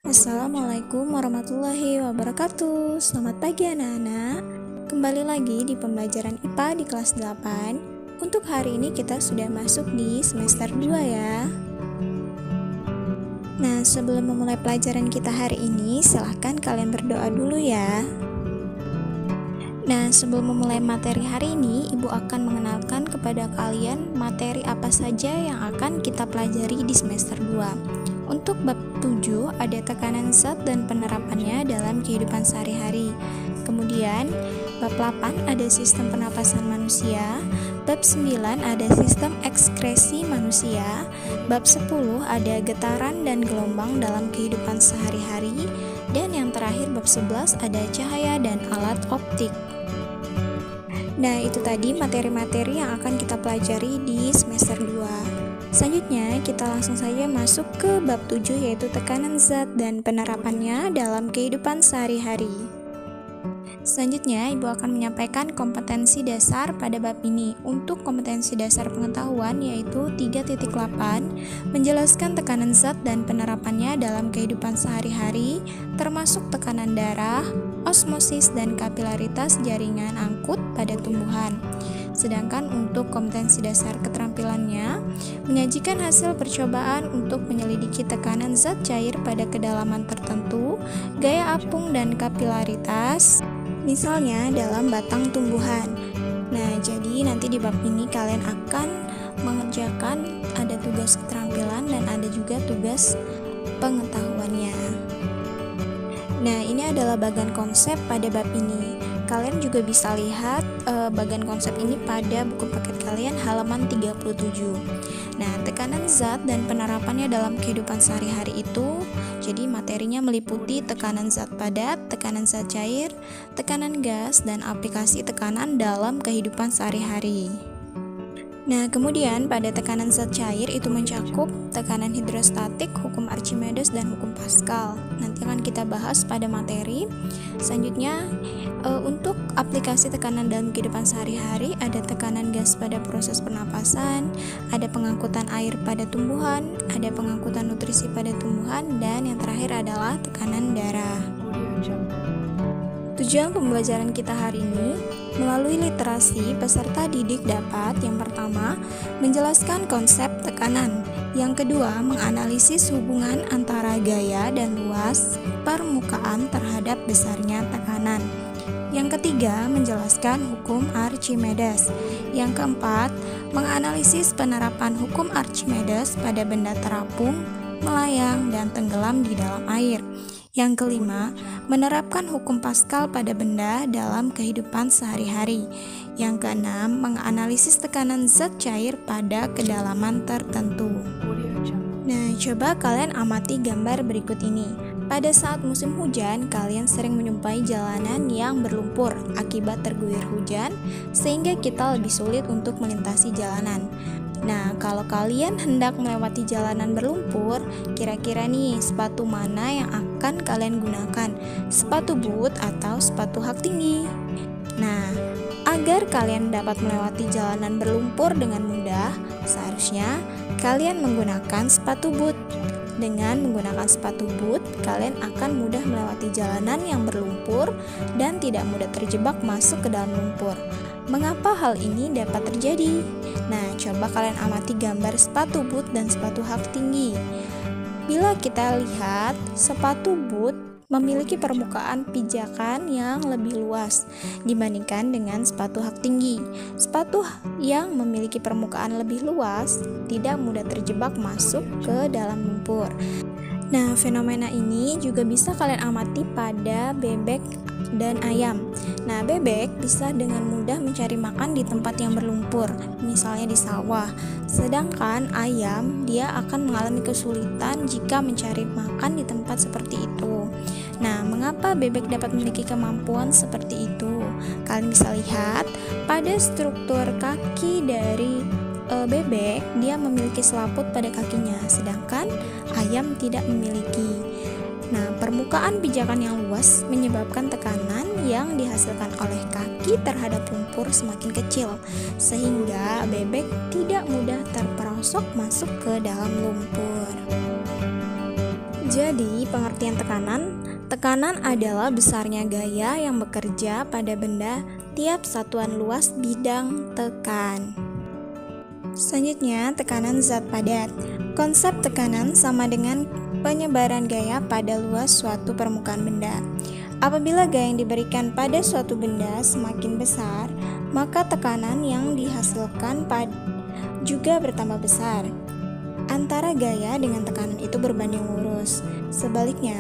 Assalamualaikum warahmatullahi wabarakatuh. Selamat pagi anak-anak. Kembali lagi di pembelajaran IPA di kelas 8. Untuk hari ini kita sudah masuk di semester 2 ya. Nah, sebelum memulai pelajaran kita hari ini, silahkan kalian berdoa dulu ya. Nah, sebelum memulai materi hari ini, Ibu akan mengenalkan kepada kalian materi apa saja yang akan kita pelajari di semester 2. Untuk bab 7 ada tekanan zat dan penerapannya dalam kehidupan sehari-hari. Kemudian, bab 8 ada sistem pernapasan manusia. Bab 9 ada sistem ekskresi manusia. Bab 10 ada getaran dan gelombang dalam kehidupan sehari-hari. Dan yang terakhir bab 11 ada cahaya dan alat optik. Nah, itu tadi materi-materi yang akan kita pelajari di semester 2. Selanjutnya, kita langsung saja masuk ke bab 7 yaitu tekanan zat dan penerapannya dalam kehidupan sehari-hari. Selanjutnya, Ibu akan menyampaikan kompetensi dasar pada bab ini. Untuk kompetensi dasar pengetahuan yaitu 3.8, menjelaskan tekanan zat dan penerapannya dalam kehidupan sehari-hari, termasuk tekanan darah, osmosis dan kapilaritas jaringan angkut pada tumbuhan. Sedangkan untuk kompetensi dasar keterampilannya, menyajikan hasil percobaan untuk menyelidiki tekanan zat cair pada kedalaman tertentu, gaya apung dan kapilaritas, misalnya dalam batang tumbuhan. Nah, jadi nanti di bab ini kalian akan mengerjakan ada tugas keterampilan dan ada juga tugas pengetahuannya. Nah, ini adalah bagian konsep pada bab ini. Kalian juga bisa lihat bagian konsep ini pada buku paket kalian halaman 37. Nah, tekanan zat dan penerapannya dalam kehidupan sehari-hari itu, jadi materinya meliputi tekanan zat padat, tekanan zat cair, tekanan gas, dan aplikasi tekanan dalam kehidupan sehari-hari. Nah, kemudian pada tekanan zat cair itu mencakup tekanan hidrostatik, hukum Archimedes, dan hukum Pascal. Nanti akan kita bahas pada materi. Selanjutnya, untuk aplikasi tekanan dalam kehidupan sehari-hari, ada tekanan gas pada proses pernapasan, ada pengangkutan air pada tumbuhan, ada pengangkutan nutrisi pada tumbuhan, dan yang terakhir adalah tekanan darah. Tujuan pembelajaran kita hari ini, melalui literasi, peserta didik dapat yang pertama, menjelaskan konsep tekanan. Yang kedua, menganalisis hubungan antara gaya dan luas permukaan terhadap besarnya tekanan. Yang ketiga, menjelaskan hukum Archimedes. Yang keempat, menganalisis penerapan hukum Archimedes pada benda terapung, melayang, dan tenggelam di dalam air. Yang kelima, menerapkan hukum Pascal pada benda dalam kehidupan sehari-hari. Yang keenam, menganalisis tekanan zat cair pada kedalaman tertentu. Nah, coba kalian amati gambar berikut ini. Pada saat musim hujan, kalian sering menyumpai jalanan yang berlumpur akibat terguyur hujan, sehingga kita lebih sulit untuk melintasi jalanan. Nah, kalau kalian hendak melewati jalanan berlumpur, kira-kira nih sepatu mana yang akan kalian gunakan? Sepatu boot atau sepatu hak tinggi? Nah, agar kalian dapat melewati jalanan berlumpur dengan mudah, seharusnya kalian menggunakan sepatu boot. Dengan menggunakan sepatu boot, kalian akan mudah melewati jalanan yang berlumpur dan tidak mudah terjebak masuk ke dalam lumpur. Mengapa hal ini dapat terjadi? Nah, coba kalian amati gambar sepatu boot dan sepatu hak tinggi. Bila kita lihat, sepatu boot memiliki permukaan pijakan yang lebih luas dibandingkan dengan sepatu hak tinggi. Sepatu yang memiliki permukaan lebih luas tidak mudah terjebak masuk ke dalam lumpur. Nah, fenomena ini juga bisa kalian amati pada bebek dan ayam. Nah, bebek bisa dengan mudah mencari makan di tempat yang berlumpur, misalnya di sawah. Sedangkan ayam, dia akan mengalami kesulitan jika mencari makan di tempat seperti itu. Nah, mengapa bebek dapat memiliki kemampuan seperti itu? Kalian bisa lihat pada struktur kaki dari bebek, dia memiliki selaput pada kakinya, sedangkan ayam tidak memiliki. Nah, permukaan pijakan yang luas menyebabkan tekanan yang dihasilkan oleh kaki terhadap lumpur semakin kecil, sehingga bebek tidak mudah terperosok masuk ke dalam lumpur. Jadi, pengertian tekanan adalah besarnya gaya yang bekerja pada benda tiap satuan luas bidang tekan. Selanjutnya, tekanan zat padat. Konsep tekanan sama dengan penyebaran gaya pada luas suatu permukaan benda. Apabila gaya yang diberikan pada suatu benda semakin besar, maka tekanan yang dihasilkan juga bertambah besar. Antara gaya dengan tekanan itu berbanding lurus. Sebaliknya,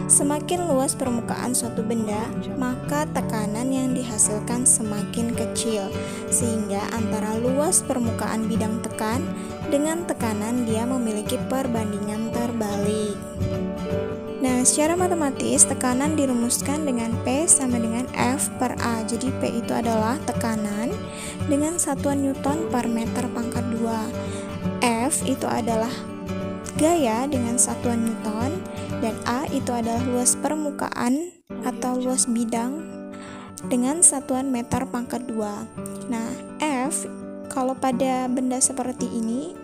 semakin luas permukaan suatu benda, maka tekanan yang dihasilkan semakin kecil, sehingga antara luas permukaan bidang tekan dengan tekanan dia memiliki perbandingan terbalik. Nah, secara matematis, tekanan dirumuskan dengan P sama dengan F per A. Jadi, P itu adalah tekanan dengan satuan Newton per meter pangkat 2. F itu adalah gaya dengan satuan Newton, dan A itu adalah luas permukaan atau luas bidang dengan satuan meter pangkat 2. Nah, F kalau pada benda seperti ini,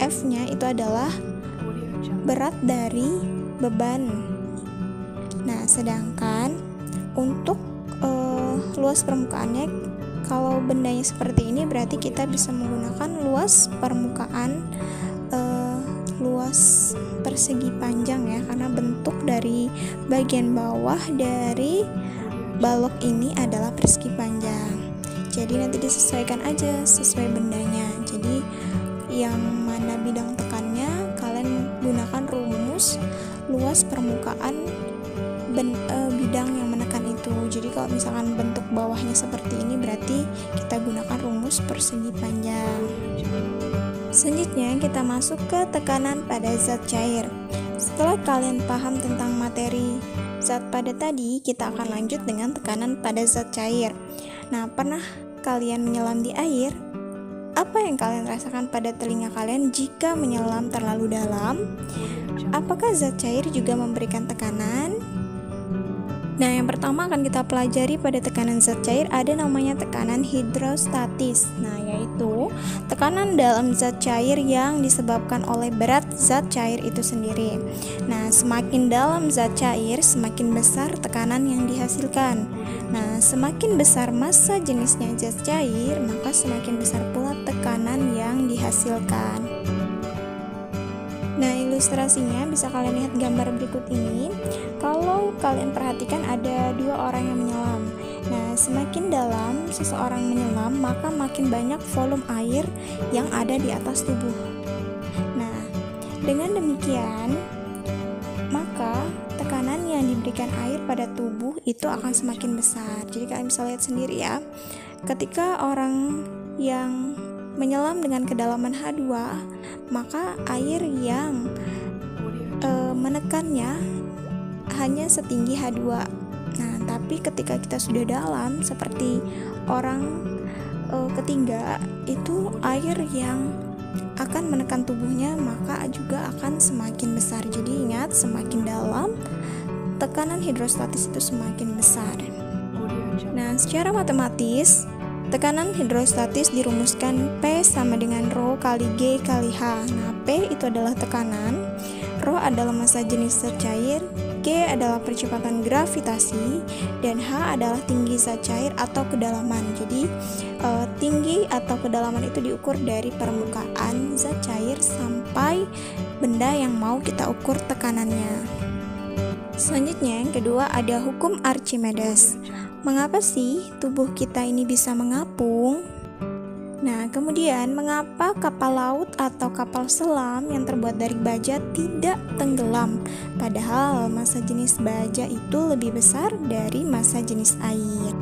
F-nya itu adalah berat dari beban. Nah, sedangkan untuk luas permukaannya, kalau bendanya seperti ini berarti kita bisa menggunakan luas permukaan luas persegi panjang ya, karena bentuk dari bagian bawah dari balok ini adalah persegi panjang. Jadi nanti disesuaikan aja sesuai bendanya. Jadi yang mana bidang tekannya, kalian gunakan rumus luas permukaan bidang yang menekan itu. Jadi kalau misalkan bentuk bawahnya seperti ini, berarti kita gunakan rumus persegi panjang. Selanjutnya kita masuk ke tekanan pada zat cair. Setelah kalian paham tentang materi zat padat tadi, kita akan lanjut dengan tekanan pada zat cair. Nah, pernah kalian menyelam di air? Apa yang kalian rasakan pada telinga kalian jika menyelam terlalu dalam? Apakah zat cair juga memberikan tekanan? Nah, yang pertama akan kita pelajari pada tekanan zat cair ada namanya tekanan hidrostatis. Nah, yaitu tekanan dalam zat cair yang disebabkan oleh berat zat cair itu sendiri. Nah, semakin dalam zat cair, semakin besar tekanan yang dihasilkan. Nah, semakin besar massa jenisnya zat cair, maka semakin besar pula tekanan yang dihasilkan. Nah, ilustrasinya bisa kalian lihat gambar berikut ini. Kalau kalian perhatikan ada dua orang yang menyelam. Nah, semakin dalam seseorang menyelam, maka makin banyak volume air yang ada di atas tubuh. Nah, dengan demikian, maka tekanan yang diberikan air pada tubuh itu akan semakin besar. Jadi kalian bisa lihat sendiri ya. Ketika orang yang menyelam dengan kedalaman H2, maka air yang menekannya hanya setinggi H2. Nah, tapi ketika kita sudah dalam seperti orang ketiga, itu air yang akan menekan tubuhnya maka juga akan semakin besar. Jadi ingat, semakin dalam tekanan hidrostatis itu semakin besar. Nah, secara matematis tekanan hidrostatis dirumuskan P sama dengan Rho kali G kali H. Nah, P itu adalah tekanan, Rho adalah massa jenis zat cair, G adalah percepatan gravitasi, dan H adalah tinggi zat cair atau kedalaman. Jadi, tinggi atau kedalaman itu diukur dari permukaan zat cair sampai benda yang mau kita ukur tekanannya. Selanjutnya, yang kedua ada hukum Archimedes. Mengapa sih tubuh kita ini bisa mengapung? Nah, kemudian mengapa kapal laut atau kapal selam yang terbuat dari baja tidak tenggelam? Padahal massa jenis baja itu lebih besar dari massa jenis air.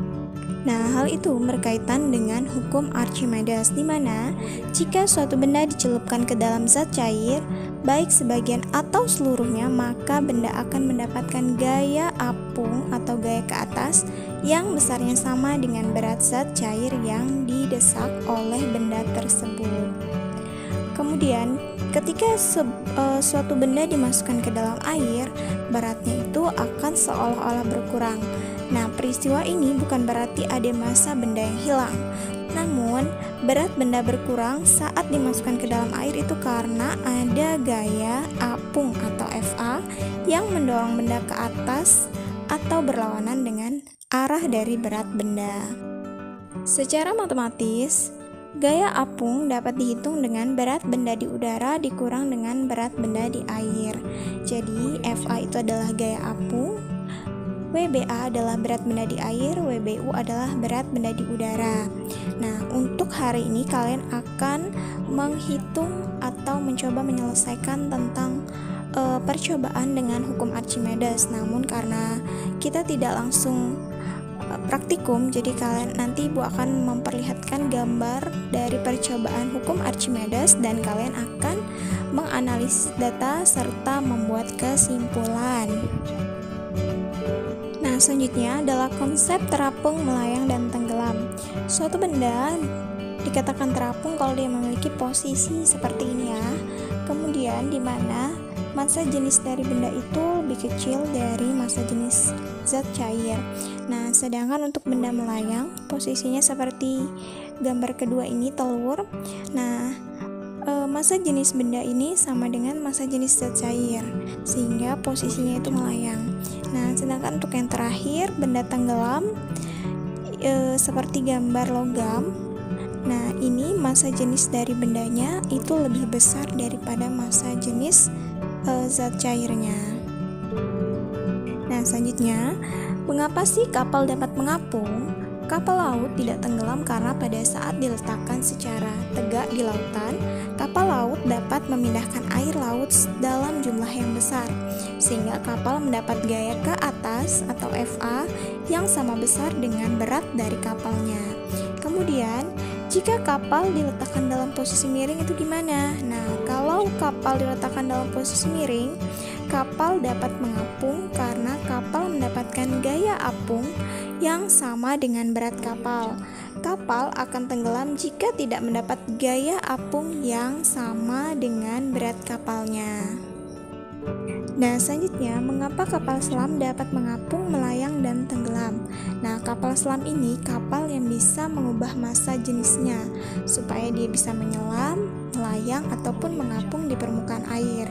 Nah, hal itu berkaitan dengan hukum Archimedes, di mana jika suatu benda dicelupkan ke dalam zat cair, baik sebagian atau seluruhnya, maka benda akan mendapatkan gaya apung atau gaya ke atas yang besarnya sama dengan berat zat cair yang didesak oleh benda tersebut. Kemudian, ketika suatu benda dimasukkan ke dalam air, beratnya itu akan seolah-olah berkurang. Nah, peristiwa ini bukan berarti ada massa benda yang hilang. Namun, berat benda berkurang saat dimasukkan ke dalam air itu karena ada gaya apung atau FA yang mendorong benda ke atas atau berlawanan dengan arah dari berat benda. Secara matematis, gaya apung dapat dihitung dengan berat benda di udara dikurang dengan berat benda di air. Jadi, FA itu adalah gaya apung, WBA adalah berat benda di air, WBU adalah berat benda di udara. Nah, untuk hari ini kalian akan menghitung atau mencoba menyelesaikan tentang percobaan dengan hukum Archimedes. Namun karena kita tidak langsung praktikum, jadi kalian nanti Ibu akan memperlihatkan gambar dari percobaan hukum Archimedes dan kalian akan menganalisis data serta membuat kesimpulan. Nah, selanjutnya adalah konsep terapung, melayang, dan tenggelam. Suatu benda dikatakan terapung kalau dia memiliki posisi seperti ini ya. Kemudian di mana massa jenis dari benda itu lebih kecil dari massa jenis zat cair. Nah, sedangkan untuk benda melayang, posisinya seperti gambar kedua ini, telur. Nah, massa jenis benda ini sama dengan massa jenis zat cair, sehingga posisinya itu melayang. Nah, sedangkan untuk yang terakhir, benda tenggelam, seperti gambar logam. Nah, ini massa jenis dari bendanya itu lebih besar daripada massa jenis zat cairnya. Nah, selanjutnya, mengapa sih kapal dapat mengapung? Kapal laut tidak tenggelam karena pada saat diletakkan secara tegak di lautan, kapal laut dapat memindahkan air laut dalam jumlah yang besar, sehingga kapal mendapat gaya ke atas atau FA yang sama besar dengan berat dari kapalnya. Kemudian, jika kapal diletakkan dalam posisi miring itu gimana? Nah, kalau kapal diletakkan dalam posisi miring, kapal dapat mengapung karena kapal mendapatkan gaya apung yang sama dengan berat kapal. Kapal akan tenggelam jika tidak mendapat gaya apung yang sama dengan berat kapalnya. Nah, selanjutnya, mengapa kapal selam dapat mengapung, melayang, dan tenggelam? Nah, kapal selam ini kapal yang bisa mengubah massa jenisnya supaya dia bisa menyelam, melayang, ataupun mengapung di permukaan air.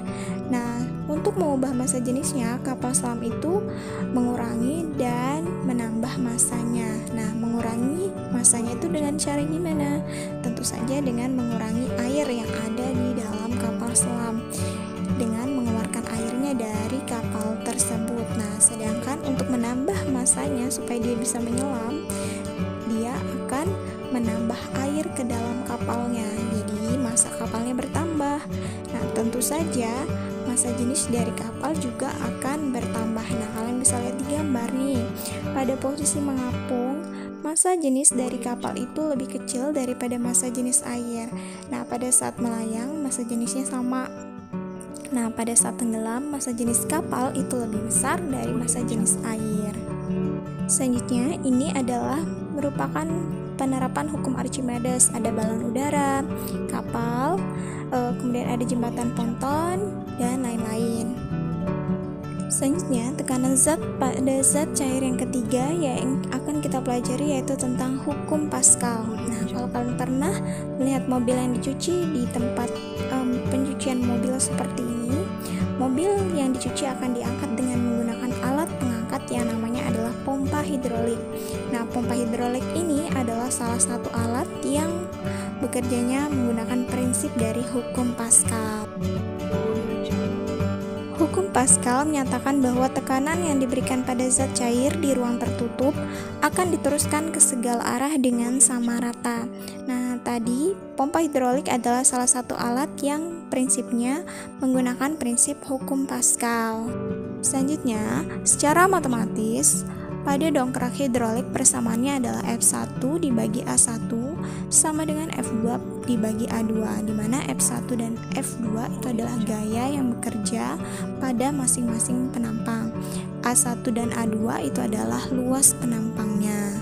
Nah, untuk mengubah massa jenisnya, kapal selam itu mengurangi dan menambah massanya. Nah, mengurangi massanya itu dengan cara gimana? Tentu saja dengan mengurangi air yang ada di dalam kapal selam, dengan mengeluarkan airnya dari kapal tersebut. Nah, sedangkan untuk menambah massanya supaya dia bisa menyelam, dia akan menambah air ke dalam kapalnya. Jadi, massa kapalnya bertambah. Nah, tentu saja massa jenis dari kapal juga akan bertambah. Nah, kalian bisa lihat di gambar nih. Pada posisi mengapung, massa jenis dari kapal itu lebih kecil daripada massa jenis air. Nah, pada saat melayang, massa jenisnya sama. Nah, pada saat tenggelam, massa jenis kapal itu lebih besar dari massa jenis air. Selanjutnya, ini adalah merupakan penerapan hukum Archimedes. Ada balon udara, kapal, kemudian ada jembatan ponton, dan lain-lain. Selanjutnya, tekanan zat pada zat cair yang ketiga yang akan kita pelajari yaitu tentang hukum Pascal. Nah, kalau kalian pernah melihat mobil yang dicuci di tempat pencucian mobil seperti ini, mobil yang dicuci akan diangkat dengan menggunakan alat pengangkat yang namanya adalah pompa hidrolik. Nah, pompa hidrolik ini adalah salah satu alat yang bekerjanya menggunakan prinsip dari hukum Pascal. Hukum Pascal menyatakan bahwa tekanan yang diberikan pada zat cair di ruang tertutup akan diteruskan ke segala arah dengan sama rata. Nah, tadi pompa hidrolik adalah salah satu alat yang prinsipnya menggunakan prinsip hukum Pascal. Selanjutnya, secara matematis, pada dongkrak hidrolik persamaannya adalah F1 dibagi A1 sama dengan F2 dibagi A2, di mana F1 dan F2 itu adalah gaya yang bekerja pada masing-masing penampang. A1 dan A2 itu adalah luas penampangnya.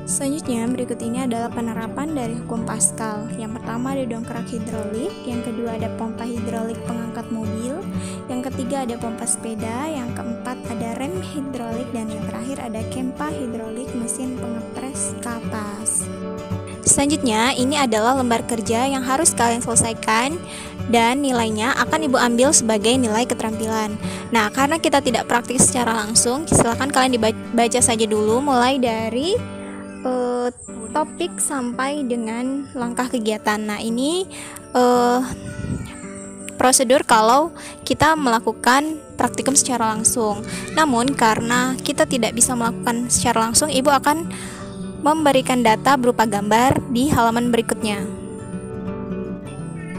Selanjutnya, berikut ini adalah penerapan dari hukum Pascal. Yang pertama ada dongkrak hidrolik, yang kedua ada pompa hidrolik pengangkat mobil, yang ketiga ada pompa sepeda, yang keempat ada rem hidrolik, dan yang terakhir ada kempa hidrolik mesin pengepres kapas. Selanjutnya, ini adalah lembar kerja yang harus kalian selesaikan dan nilainya akan Ibu ambil sebagai nilai keterampilan. Nah, karena kita tidak praktik secara langsung, silakan kalian dibaca saja dulu mulai dari topik sampai dengan langkah kegiatan. Nah, ini prosedur kalau kita melakukan praktikum secara langsung. Namun, karena kita tidak bisa melakukan secara langsung, Ibu akan memberikan data berupa gambar di halaman berikutnya.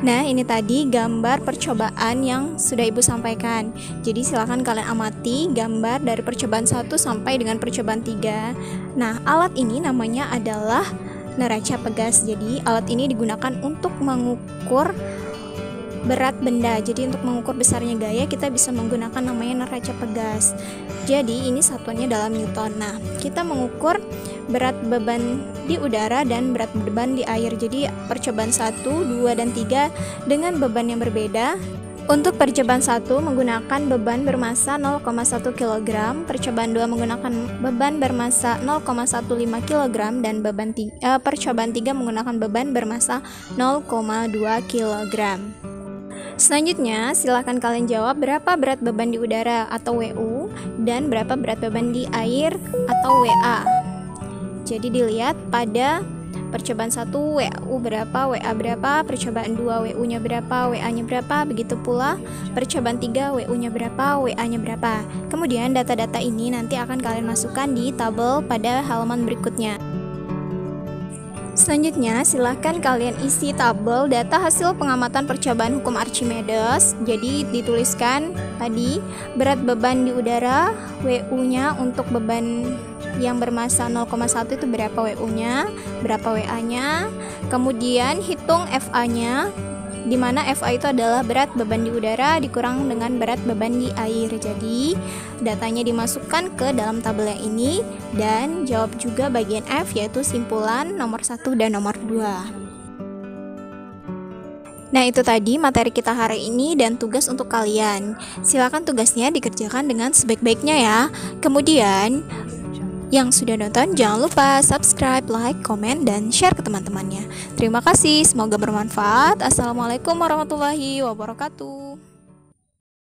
Nah, ini tadi gambar percobaan yang sudah Ibu sampaikan. Jadi silakan kalian amati gambar dari percobaan 1 sampai dengan percobaan 3. Nah, alat ini namanya adalah neraca pegas. Jadi, alat ini digunakan untuk mengukur berat benda. Jadi untuk mengukur besarnya gaya kita bisa menggunakan namanya neraca pegas. Jadi ini satuannya dalam Newton. Nah, kita mengukur berat beban di udara dan berat beban di air. Jadi percobaan 1, 2, dan 3 dengan beban yang berbeda. Untuk percobaan 1 menggunakan beban bermasa 0,1 kg, percobaan 2 menggunakan beban bermasa 0,15 kg, dan percobaan 3 menggunakan beban bermasa 0,2 kg. Selanjutnya, silakan kalian jawab berapa berat beban di udara atau WU dan berapa berat beban di air atau WA. Jadi dilihat pada percobaan 1 WU berapa, WA berapa, percobaan 2 WU-nya berapa, WA-nya berapa, begitu pula percobaan 3 WU-nya berapa, WA-nya berapa. Kemudian data-data ini nanti akan kalian masukkan di tabel pada halaman berikutnya. Selanjutnya, silahkan kalian isi tabel data hasil pengamatan percobaan hukum Archimedes. Jadi dituliskan tadi berat beban di udara, WU-nya untuk beban yang bermasa 0,1 itu berapa WU-nya, berapa WA-nya. Kemudian hitung FA-nya, di mana FA itu adalah berat beban di udara dikurang dengan berat beban di air. Jadi datanya dimasukkan ke dalam tabel yang ini dan jawab juga bagian F, yaitu simpulan nomor 1 dan nomor 2. Nah, itu tadi materi kita hari ini dan tugas untuk kalian. Silakan tugasnya dikerjakan dengan sebaik-baiknya ya. Kemudian yang sudah nonton jangan lupa subscribe, like, komen, dan share ke teman-temannya. Terima kasih, semoga bermanfaat. Assalamualaikum warahmatullahi wabarakatuh.